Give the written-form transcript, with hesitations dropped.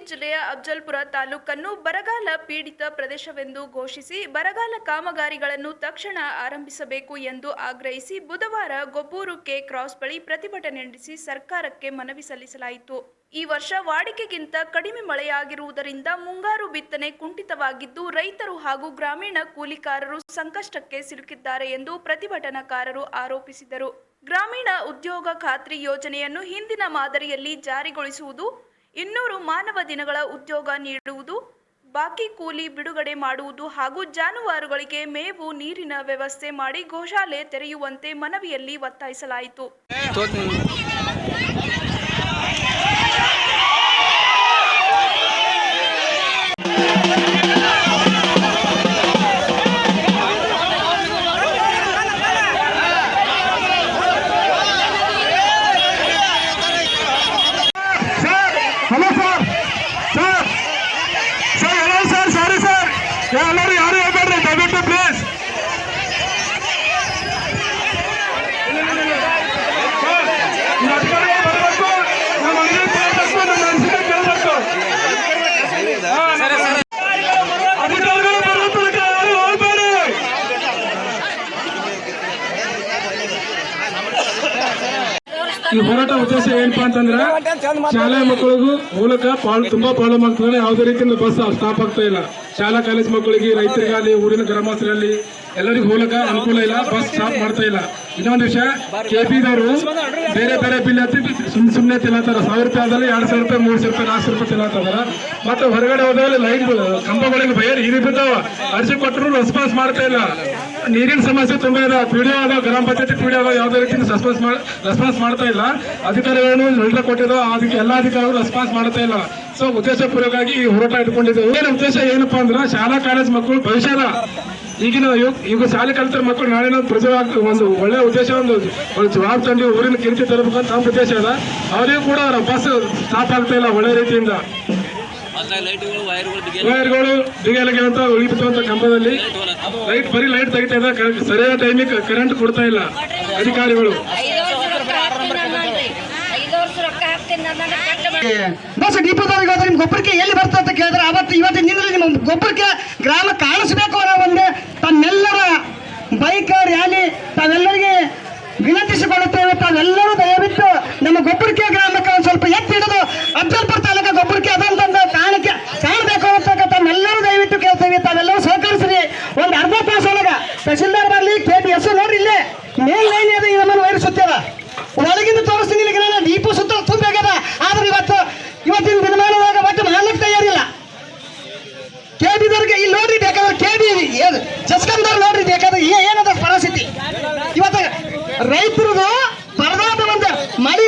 ಜಿಲ್ಲೆಯ ಅಫಜಲ್ಪುರ ತಾಲೂಕನ್ನು ಬರಗಾಲ ಪೀಡಿತ ಪ್ರದೇಶವೆಂದು ಘೋಷಿಸಿ ಬರಗಾಲ ಕಾಮಗಾರಿಗಳನ್ನು ತಕ್ಷಣ ಆರಂಭಿಸಬೇಕು ಎಂದು ಆಗ್ರಹಿಸಿ ಬುಧವಾರ ಗೊಬ್ಬೂರು ಕೆ ಕ್ರಾಸ್ ಬಳಿ ಪ್ರತಿಭಟನೆ ನಡೆಸಿ ಸರ್ಕಾರಕ್ಕೆ ಮನವಿ ಸಲ್ಲಿಸಲಾಯಿತು. ಈ ವರ್ಷ ವಾಡಿಕೆಗಿಂತ ಕಡಿಮೆ ಮಳೆಯಾಗಿರುವುದರಿಂದ ಮುಂಗಾರು ಬಿತ್ತನೆ ಕುಂಠಿತವಾಗಿದ್ದು ರೈತರು ಹಾಗೂ ಗ್ರಾಮೀಣ ಕೂಲಿಕಾರರು ಸಂಕಷ್ಟಕ್ಕೆ ಸಿಲುಕಿದ್ದಾರೆ ಎಂದು ಪ್ರತಿಭಟನಾಕಾರರು ಆರೋಪಿಸಿದರು. ಗ್ರಾಮೀಣ ಉದ್ಯೋಗ ಖಾತ್ರಿ ಯೋಜನೆಯನ್ನು ಹಿಂದಿನ ಮಾದರಿಯಲ್ಲಿ ಜಾರಿಗೊಳಿಸುವುದು, 200 ಮಾನವ ದಿನಗಳ ಉದ್ಯೋಗ ನೀಡುವುದು, ಬಾಕಿ ಕೂಲಿ ಬಿಡುಗಡೆ ಮಾಡುವುದು ಹಾಗೂ ಜಾನುವಾರುಗಳಿಗೆ ಮೇವು ನೀರಿನ ವ್ಯವಸ್ಥೆ ಮಾಡಿ ಗೋಶಾಲೆ ತೆರೆಯುವಂತೆ ಮನವಿಯಲ್ಲಿ ಒತ್ತಾಯಿಸಲಾಯಿತು. ಎಲ್ಲರೂ ಯಾರು ಹೇಳ್ಬೇಡ್ರಿ, ದಯವಿಟ್ಟು ಪ್ಲೀಸ್. ಈ ಹೋರಾಟ ಉದ್ದೇಶ ಏನಪ್ಪಾ ಅಂತಂದ್ರೆ ಶಾಲಾ ಮಕ್ಕಳಿಗೂ ಮೂಲಕ ತುಂಬಾ ಪ್ರಾಬ್ಲಮ್ ಆಗ್ತದೆ. ಯಾವುದೇ ರೀತಿಯಿಂದ ಬಸ್ ಸ್ಟಾಪ್ ಆಗ್ತಾ ಇಲ್ಲ. ಶಾಲಾ ಕಾಲೇಜ್ ಮಕ್ಕಳಿಗೆ, ರೈತರಿಗಾಗಲಿ, ಊರಿನ ಗ್ರಾಮಸ್ಥರಲ್ಲಿ ಎಲ್ಲರಿಗೂ ಮೂಲಕ ಅನುಕೂಲ ಇಲ್ಲ, ಬಸ್ ಸ್ಟಾಪ್ ಮಾಡ್ತಾ ಇಲ್ಲ. ಇನ್ನೊಂದು ವಿಷಯ, ಕೆಪಿದವರು ಬೇರೆ ಬೇರೆ ಬಿಲ್ ಹತ್ತಿ ಸುಮ್ಮನೆ ತಿನ್ನತ್ತಾರ. 1000 ರೂಪಾಯಿ ಆದಲ್ಲಿ 2000 ರೂಪಾಯಿ, 3000 ರೂಪಾಯಿ, 4000 ರೂಪಾಯಿ ತಿನ್ನತ್ತಾರ. ಮತ್ತೆ ಹೊರಗಡೆ ಹೋದಲ್ಲಿ ಲೈಟ್ ಕಂಬಗಳಿಗೆ ಬಯರ್ ಹಿರಿ ಬಿದ್ದಾವ, ಅರ್ಜಿ ಕೊಟ್ಟರು ರೆಸ್ಪಾನ್ಸ್ ಮಾಡ್ತಾ ಇಲ್ಲ. ನೀರಿನ ಸಮಸ್ಯೆ ತುಂಬಾ ಇದೆ. ಪಿಡಿಒ ಆದ, ಗ್ರಾಮ ಪಂಚಾಯತಿ ಪಿಡಿಒ ಆದ, ಯಾವುದೇ ರೀತಿಯಿಂದ ರೆಸ್ಪಾನ್ಸ್ ಮಾಡ್ತಾ ಇಲ್ಲ. ಅಧಿಕಾರಿಗಳನ್ನು ಲೆಟರ್ ಕೊಟ್ಟಿದ್ದು, ಅದಕ್ಕೆ ಎಲ್ಲ ಅಧಿಕಾರಿಗಳು ರೆಸ್ಪಾನ್ಸ್ ಮಾಡ್ತಾ ಇಲ್ಲ. ಸೊ ಉದ್ದೇಶಪೂರ್ವಕವಾಗಿ ಈ ಹೋರಾಟ ಇಟ್ಕೊಂಡಿದ್ದೇವೆ. ಏನು ಉದ್ದೇಶ ಏನಪ್ಪಾ ಅಂದ್ರೆ ಶಾಲಾ ಕಾಲೇಜ್ ಮಕ್ಕಳು ಭವಿಷ್ಯದ ಈಗಿನ ಈಗ ಶಾಲೆ ಕಲಿತರ ಮಕ್ಕಳು ನಾಳಿನ ಪ್ರಜೆಯಾಗ ಒಂದು ಒಳ್ಳೆ ಉದ್ದೇಶ, ಒಂದು ಜವಾಬ್ ತಂದು ಊರಿನ ಕೀರ್ತಿ ತರಬೇಕಂತ ನಮ್ಮ ಉದ್ದೇಶ ಅದ. ಅವರಿಗೂ ಕೂಡ ಬಸ್ ಸ್ಟಾಪ್ ಆಗ್ತಾ ಇಲ್ಲ ಒಳ್ಳೆ ರೀತಿಯಿಂದ. ವೈರ್ಗಳು ಬಿಗಿಯಾಗಿ ಅಂತ ಉಳಿಬಿಟ್ಟುವಂತ ಕಂಬದಲ್ಲಿ ಬರೀ ಲೈಟ್ ತೆಗಿತಾ ಇದೆ. ಸರಿಯಾದ ಟೈಮಿಗೆ ಕರೆಂಟ್ ಕೊಡ್ತಾ ಇಲ್ಲ ಅಧಿಕಾರಿಗಳು. ಬಸ್ ಡಿಪೋದವ್ರಿಗೆ ಹೋದ್ರೆ ನಿಮ್ ಗೊಬ್ಬರಕ್ಕೆ ಎಲ್ಲಿ ಬರ್ತದೆ ಅಂತ ಕೇಳಿದ್ರೆ ಇವತ್ತಿನ ದಿನದಲ್ಲಿ ನಿಮ್ಮ ಗೊಬ್ಬರಕ್ಕೆ ಗ್ರಾಮ ಕಾಣಿಸ್ಬೇಕು ಅನ್ನೋ ಒಂದು ತನ್ನೆಲ್ಲರ ಬೈಕ್ ರ್ಯಾಲಿ ತಾವೆಲ್ಲರಿಗೆ ವಿನಂತಿಸಿಕೊಳ್ಳುತ್ತೇವೆ. ತಾವೆಲ್ಲರೂ ದಯವಿಟ್ಟು ನಮ್ಮ ಗೊಬ್ಬರಕ್ಕೆ ಗ್ರಾಮಕ್ಕೆ ಒಂದು ಸ್ವಲ್ಪ ಎತ್ತಿ ಹಿಡಿದು ಅಫಜಲ್ಪುರ ತಾಲೂಕು ಗೊಬ್ಬರಕ್ಕೆ ಅದಂತಂದು ಕಾಣಬೇಕು ಅಂತ ತಮ್ಮೆಲ್ಲರೂ ದಯವಿಟ್ಟು ಕೇಳ್ತೇವೆ. ತಾವೆಲ್ಲರೂ ಸಹಕರಿಸ್ರಿ. ಒಂದು ಅರ್ಧ ತಾಸು ಒಳಗ ತಹಸೀಲ್ದಾರ್ ಬರಲಿ, KPS ನೋಡ್ರಿ, ಇಲ್ಲೇ ಮೇಲ್ ಲೈನ್ ಇದೆ, ನಮ್ಮನ್ನು ವೈರ್ ಸುತ್ತದ ಒಳಗಿಂದ ತೋರಿಸ್ತೀನಿ. ದೀಪ ಸುತ್ತ ತುಂಬಾಗ್ಯದ. ಆದ್ರೆ ಇವತ್ತಿನ ದಿನಮಾನದಾಗ ಒಟ್ಟು ಮಾಡ್ಲಿಕ್ಕೆ ತಯಾರಿಲ್ಲ. KBದವ್ರಿಗೆ ಇಲ್ಲಿ ನೋಡ್ರಿ, ಬೇಕಾದ್ರೆ KB ಜಸ್ಕಂದವ್ರು ನೋಡ್ರಿ, ಬೇಕಾದ್ರೆ ಏನದ ಪರಿಸ್ಥಿತಿ. ಇವತ್ತು ರೈತರದು ಪರದಾದ ಒಂದು ಮಳಿ